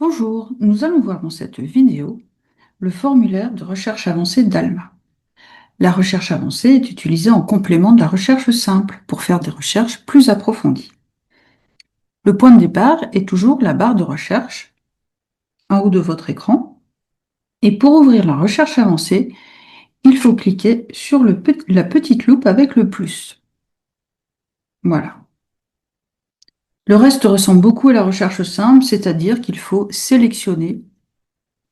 Bonjour, nous allons voir dans cette vidéo le formulaire de recherche avancée d'ALMA. La recherche avancée est utilisée en complément de la recherche simple pour faire des recherches plus approfondies. Le point de départ est toujours la barre de recherche en haut de votre écran. Et pour ouvrir la recherche avancée, il faut cliquer sur la petite loupe avec le plus. Voilà. Le reste ressemble beaucoup à la recherche simple, c'est-à-dire qu'il faut sélectionner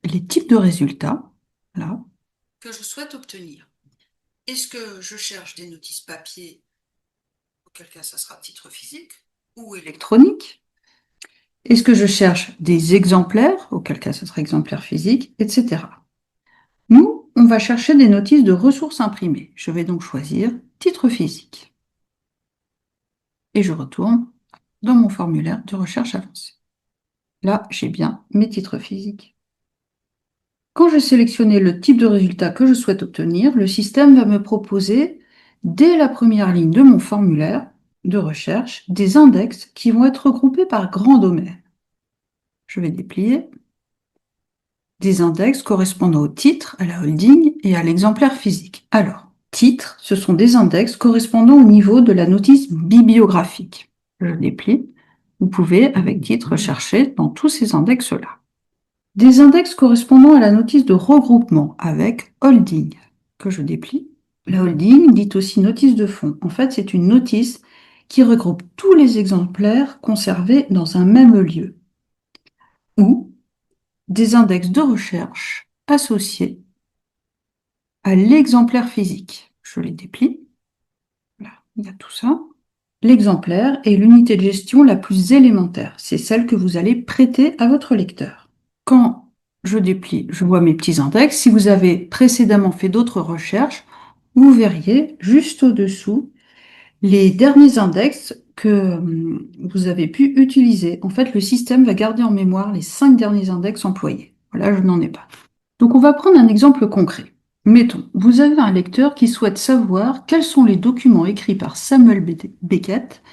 les types de résultats là, que je souhaite obtenir. Est-ce que je cherche des notices papier, auquel cas ça sera titre physique, ou électronique? Est-ce que je cherche des exemplaires, auquel cas ça sera exemplaire physique, etc. Nous, on va chercher des notices de ressources imprimées. Je vais donc choisir titre physique. Et je retourne dans mon formulaire de recherche avancée. Là, j'ai bien mes titres physiques. Quand j'ai sélectionné le type de résultat que je souhaite obtenir, le système va me proposer, dès la première ligne de mon formulaire de recherche, des index qui vont être regroupés par grand domaine. Je vais déplier des index correspondant au titre, à la holding et à l'exemplaire physique. Alors, titre, ce sont des index correspondant au niveau de la notice bibliographique. Je déplie. Vous pouvez, avec titre, chercher dans tous ces index-là. Des index correspondant à la notice de regroupement avec holding, que je déplie. La holding, dite aussi notice de fond, en fait, c'est une notice qui regroupe tous les exemplaires conservés dans un même lieu. Ou des index de recherche associés à l'exemplaire physique. Je les déplie. Là, il y a tout ça. L'exemplaire est l'unité de gestion la plus élémentaire. C'est celle que vous allez prêter à votre lecteur. Quand je déplie, je vois mes petits index. Si vous avez précédemment fait d'autres recherches, vous verriez juste au-dessous les derniers index que vous avez pu utiliser. En fait, le système va garder en mémoire les 5 derniers index employés. Voilà, je n'en ai pas. Donc, on va prendre un exemple concret. Mettons, vous avez un lecteur qui souhaite savoir quels sont les documents écrits par Samuel Beckett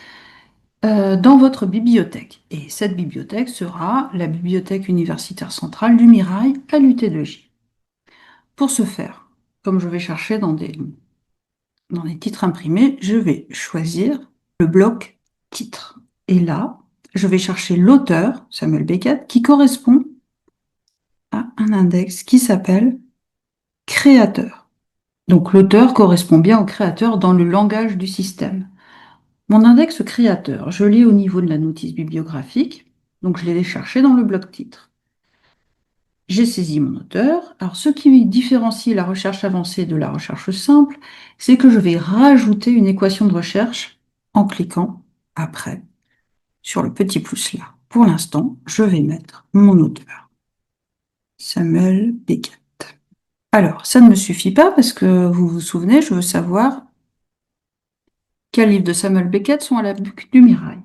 dans votre bibliothèque. Et cette bibliothèque sera la bibliothèque universitaire centrale du Mirail à l'UT2J. Pour ce faire, comme je vais chercher dans des titres imprimés, je vais choisir le bloc titre. Et là, je vais chercher l'auteur, Samuel Beckett, qui correspond à un index qui s'appelle créateur. Donc l'auteur correspond bien au créateur dans le langage du système. Mon index créateur, je l'ai au niveau de la notice bibliographique, donc je l'ai cherché dans le bloc titre. J'ai saisi mon auteur. Alors, ce qui différencie la recherche avancée de la recherche simple, c'est que je vais rajouter une équation de recherche en cliquant après sur le petit plus là. Pour l'instant, je vais mettre mon auteur, Samuel Beckett. Alors, ça ne me suffit pas parce que vous vous souvenez, je veux savoir quels livres de Samuel Beckett sont à la Butte du Mirail.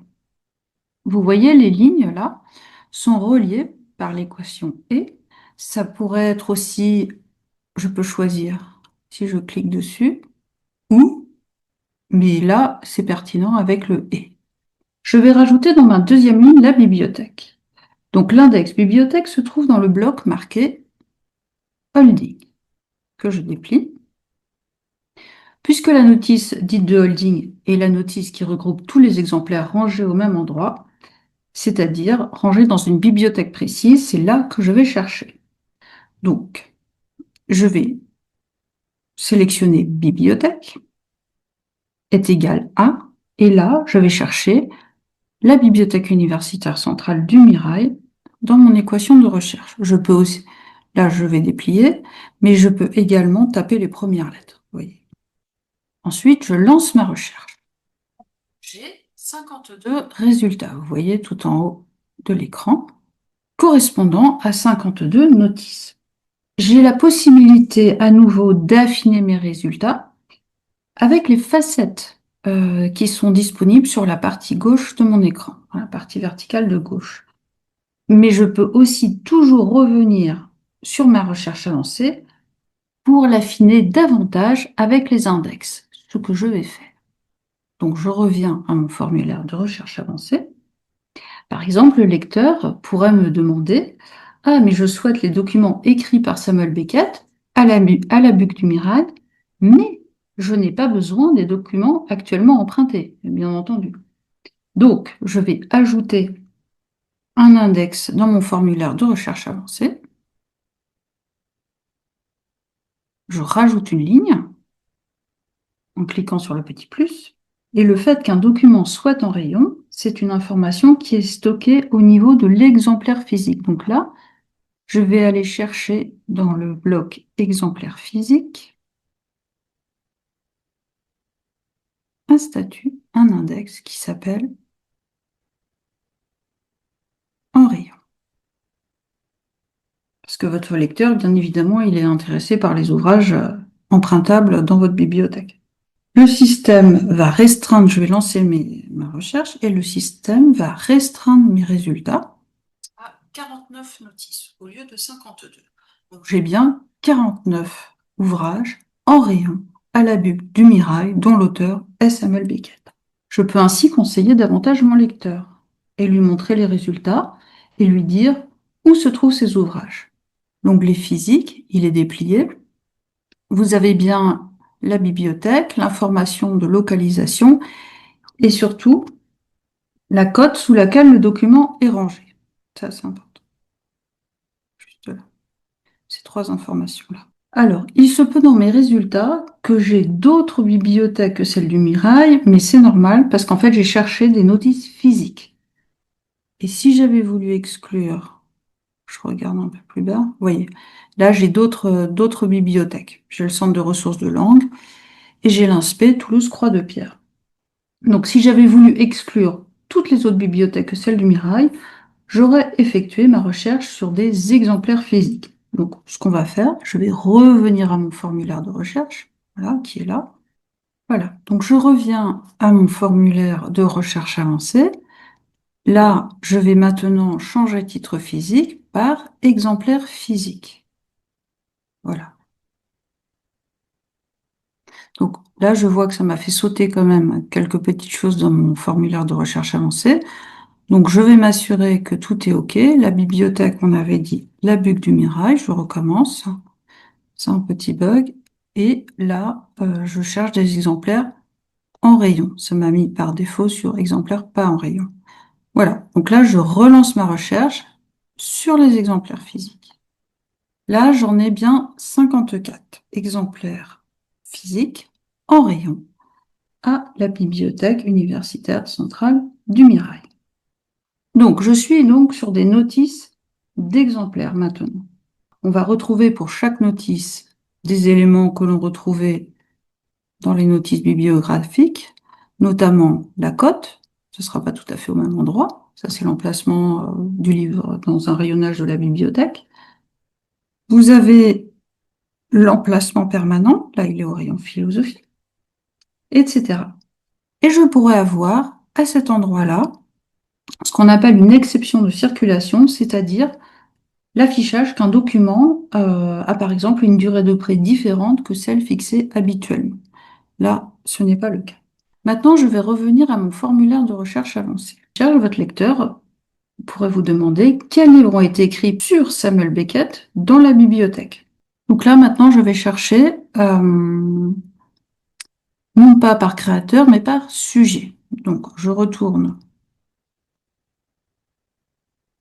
Vous voyez, les lignes là sont reliées par l'équation et. Ça pourrait être aussi, je peux choisir si je clique dessus, ou, mais là, c'est pertinent avec le et. Je vais rajouter dans ma deuxième ligne la bibliothèque. Donc l'index bibliothèque se trouve dans le bloc marqué holding, que je déplie. Puisque la notice dite de holding est la notice qui regroupe tous les exemplaires rangés au même endroit, c'est-à-dire rangés dans une bibliothèque précise, c'est là que je vais chercher. Donc, je vais sélectionner bibliothèque est égal à, et là, je vais chercher la bibliothèque universitaire centrale du Mirail dans mon équation de recherche. Je peux aussi, là, je vais déplier, mais je peux également taper les premières lettres. Vous voyez. Ensuite, je lance ma recherche. J'ai 52 résultats, vous voyez, tout en haut de l'écran, correspondant à 52 notices. J'ai la possibilité à nouveau d'affiner mes résultats avec les facettes qui sont disponibles sur la partie gauche de mon écran, la partie verticale de gauche. Mais je peux aussi toujours revenir sur ma recherche avancée pour l'affiner davantage avec les index, ce que je vais faire. Donc je reviens à mon formulaire de recherche avancée. Par exemple, le lecteur pourrait me demander: Ah, mais je souhaite les documents écrits par Samuel Beckett à la Butte du Mirail, mais je n'ai pas besoin des documents actuellement empruntés, bien entendu. Donc, je vais ajouter un index dans mon formulaire de recherche avancée. Je rajoute une ligne en cliquant sur le petit plus. Et le fait qu'un document soit en rayon, c'est une information qui est stockée au niveau de l'exemplaire physique. Donc là, je vais aller chercher dans le bloc exemplaire physique un statut, un index qui s'appelle en rayon. Parce que votre lecteur, bien évidemment, il est intéressé par les ouvrages empruntables dans votre bibliothèque. Le système va restreindre, je vais lancer ma recherche, et le système va restreindre mes résultats à 49 notices au lieu de 52. Donc j'ai bien 49 ouvrages en rayon à la Butte du Mirail dont l'auteur est Samuel Beckett. Je peux ainsi conseiller davantage mon lecteur et lui montrer les résultats et lui dire où se trouvent ces ouvrages. L'onglet physique, il est déplié. Vous avez bien la bibliothèque, l'information de localisation et surtout la cote sous laquelle le document est rangé. Ça, c'est important. Juste là. Ces trois informations-là. Alors, il se peut dans mes résultats que j'ai d'autres bibliothèques que celle du Mirail, mais c'est normal parce qu'en fait, j'ai cherché des notices physiques. Et si j'avais voulu exclure, je regarde un peu plus bas, vous voyez, là, j'ai d'autres bibliothèques. J'ai le Centre de ressources de langue et j'ai l'INSPE Toulouse-Croix-de-Pierre. Donc, si j'avais voulu exclure toutes les autres bibliothèques que celle du Mirail, j'aurais effectué ma recherche sur des exemplaires physiques. Donc, ce qu'on va faire, je vais revenir à mon formulaire de recherche, voilà, qui est là. Voilà, donc je reviens à mon formulaire de recherche avancée. Là, je vais maintenant changer titre physique par exemplaire physique. Voilà. Donc là, je vois que ça m'a fait sauter quand même quelques petites choses dans mon formulaire de recherche avancée. Donc, je vais m'assurer que tout est OK. La bibliothèque, on avait dit la Butte du Mirail. Je recommence. C'est un petit bug. Et là, je cherche des exemplaires en rayon. Ça m'a mis par défaut sur exemplaires pas en rayon. Voilà. Donc là, je relance ma recherche sur les exemplaires physiques. Là, j'en ai bien 54 exemplaires physiques en rayon à la Bibliothèque universitaire centrale du Mirail. Donc, je suis donc sur des notices d'exemplaires maintenant. On va retrouver pour chaque notice des éléments que l'on retrouvait dans les notices bibliographiques, notamment la cote. Ce ne sera pas tout à fait au même endroit. Ça, c'est l'emplacement du livre dans un rayonnage de la bibliothèque. Vous avez l'emplacement permanent. Là, il est au rayon philosophie, etc. Et je pourrais avoir à cet endroit-là ce qu'on appelle une exception de circulation, c'est-à-dire l'affichage qu'un document a par exemple une durée de prêt différente que celle fixée habituellement. Là, ce n'est pas le cas. Maintenant, je vais revenir à mon formulaire de recherche avancée. Votre lecteur pourrait vous demander quels livres ont été écrits sur Samuel Beckett dans la bibliothèque. Donc là, maintenant, je vais chercher non pas par créateur, mais par sujet. Donc, je retourne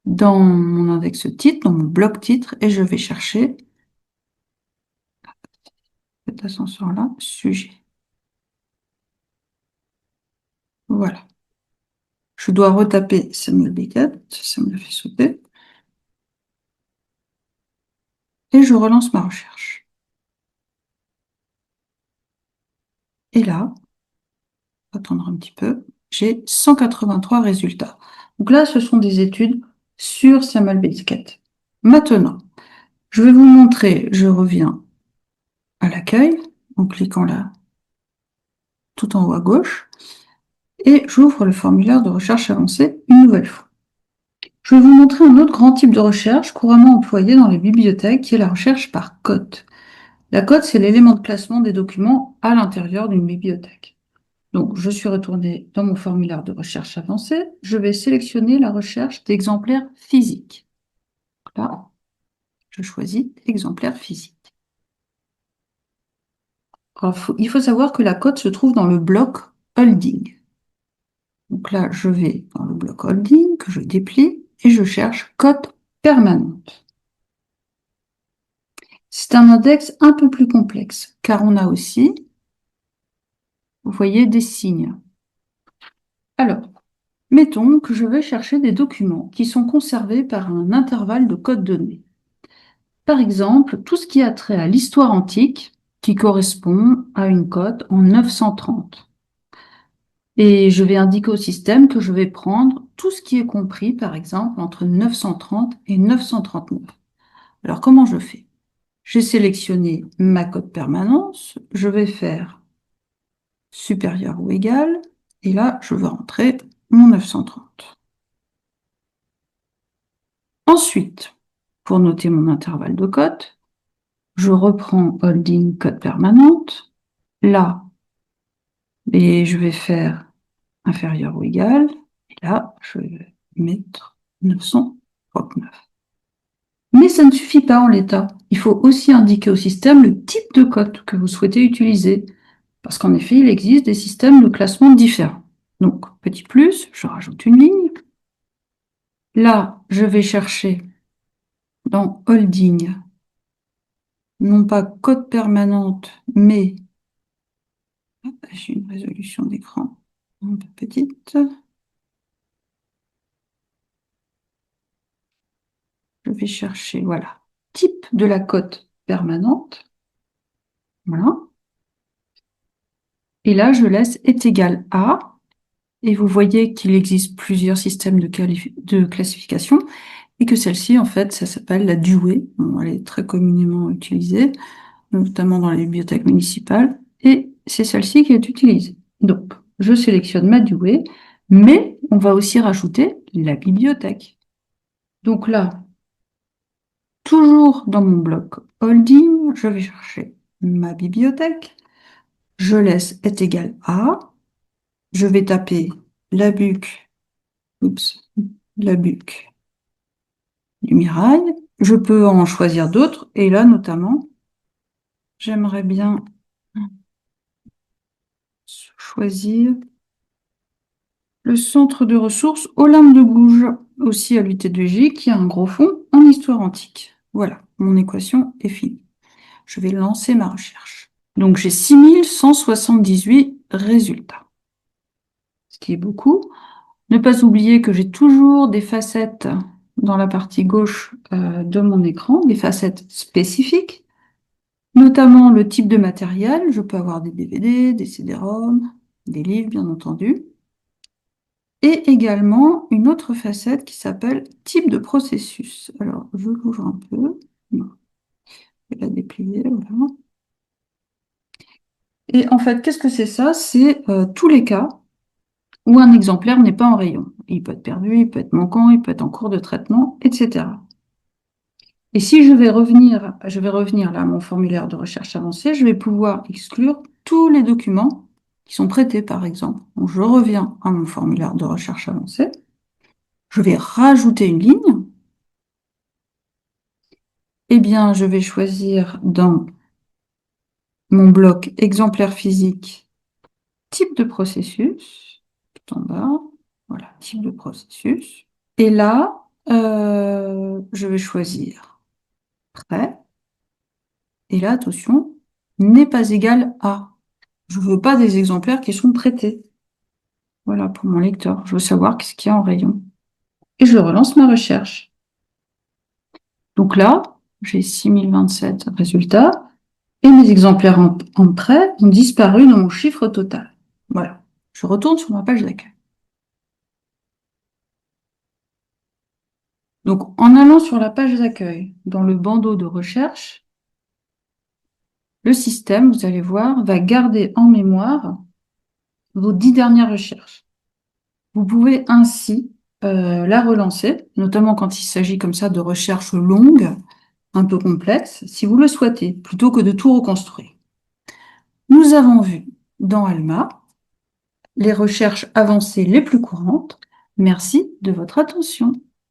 dans mon index titre, dans mon bloc titre, et je vais chercher cet ascenseur-là, sujet. Voilà. Je dois retaper Samuel Beckett, ça me l'a fait sauter. Et je relance ma recherche. Et là, attendre un petit peu, j'ai 183 résultats. Donc là, ce sont des études sur Samuel Beckett. Maintenant, je vais vous montrer, je reviens à l'accueil en cliquant là, tout en haut à gauche, et j'ouvre le formulaire de recherche avancée une nouvelle fois. Je vais vous montrer un autre grand type de recherche couramment employé dans les bibliothèques, qui est la recherche par cote. La cote, c'est l'élément de classement des documents à l'intérieur d'une bibliothèque. Donc, je suis retournée dans mon formulaire de recherche avancée. Je vais sélectionner la recherche d'exemplaires physiques. Là, je choisis exemplaires physiques. Alors, il faut savoir que la cote se trouve dans le bloc holding. Donc là, je vais dans le bloc holding que je déplie et je cherche cote permanente. C'est un index un peu plus complexe car on a aussi, vous voyez, des signes. Alors, mettons que je vais chercher des documents qui sont conservés par un intervalle de code donné. Par exemple, tout ce qui a trait à l'histoire antique qui correspond à une cote en 930. Et je vais indiquer au système que je vais prendre tout ce qui est compris, par exemple, entre 930 et 939. Alors, comment je fais? J'ai sélectionné ma cote permanence, je vais faire supérieur ou égal, et là, je vais rentrer mon 930. Ensuite, pour noter mon intervalle de cote, je reprends holding cote permanente, là, et je vais faire inférieur ou égal, et là, je vais mettre 939. Mais ça ne suffit pas en l'état. Il faut aussi indiquer au système le type de cote que vous souhaitez utiliser, parce qu'en effet, il existe des systèmes de classement différents. Donc, petit plus, je rajoute une ligne. Là, je vais chercher dans holding, non pas cote permanente, mais j'ai une résolution d'écran un peu petite. Je vais chercher, voilà, type de la cote permanente. Voilà. Et là, je laisse est égal à, et vous voyez qu'il existe plusieurs systèmes de classification, et que celle-ci, en fait, ça s'appelle la Dewey. Bon, elle est très communément utilisée, notamment dans les bibliothèques municipales, et c'est celle-ci qui est utilisée. Donc, je sélectionne ma Dewey, mais on va aussi rajouter la bibliothèque. Donc là, toujours dans mon bloc holding, je vais chercher ma bibliothèque. Je laisse est égal à. Je vais taper la buque, la buque du Mirail. Je peux en choisir d'autres. Et là, notamment, j'aimerais bien choisir le centre de ressources Olympe de Gouges, aussi à l'UT2J, qui a un gros fond en histoire antique. Voilà, mon équation est finie. Je vais lancer ma recherche. Donc, j'ai 6178 résultats, ce qui est beaucoup. Ne pas oublier que j'ai toujours des facettes dans la partie gauche de mon écran, des facettes spécifiques, notamment le type de matériel. Je peux avoir des DVD, des CD-ROM, des livres, bien entendu. Et également une autre facette qui s'appelle type de processus. Alors, je l'ouvre un peu. Non, je vais la déplier, voilà. Et en fait, qu'est-ce que c'est ça? C'est tous les cas où un exemplaire n'est pas en rayon. Il peut être perdu, il peut être manquant, il peut être en cours de traitement, etc. Et si je vais revenir là à mon formulaire de recherche avancée, je vais pouvoir exclure tous les documents qui sont prêtés, par exemple. Donc, je reviens à mon formulaire de recherche avancée. Je vais rajouter une ligne. Eh bien, je vais choisir dans mon bloc exemplaire physique type de processus, tout en bas. Voilà, type de processus. Et là, je vais choisir prêt. Et là, attention, n'est pas égal à. Je ne veux pas des exemplaires qui sont prêtés. Voilà, pour mon lecteur. Je veux savoir qu'est-ce qu'il y a en rayon. Et je relance ma recherche. Donc là, j'ai 6027 résultats et mes exemplaires en prêt ont disparu dans mon chiffre total. Voilà. Je retourne sur ma page d'accueil. Donc, en allant sur la page d'accueil, dans le bandeau de recherche, le système, vous allez voir, va garder en mémoire vos 10 dernières recherches. Vous pouvez ainsi la relancer, notamment quand il s'agit comme ça de recherches longues, un peu complexes, si vous le souhaitez, plutôt que de tout reconstruire. Nous avons vu dans Alma les recherches avancées les plus courantes. Merci de votre attention.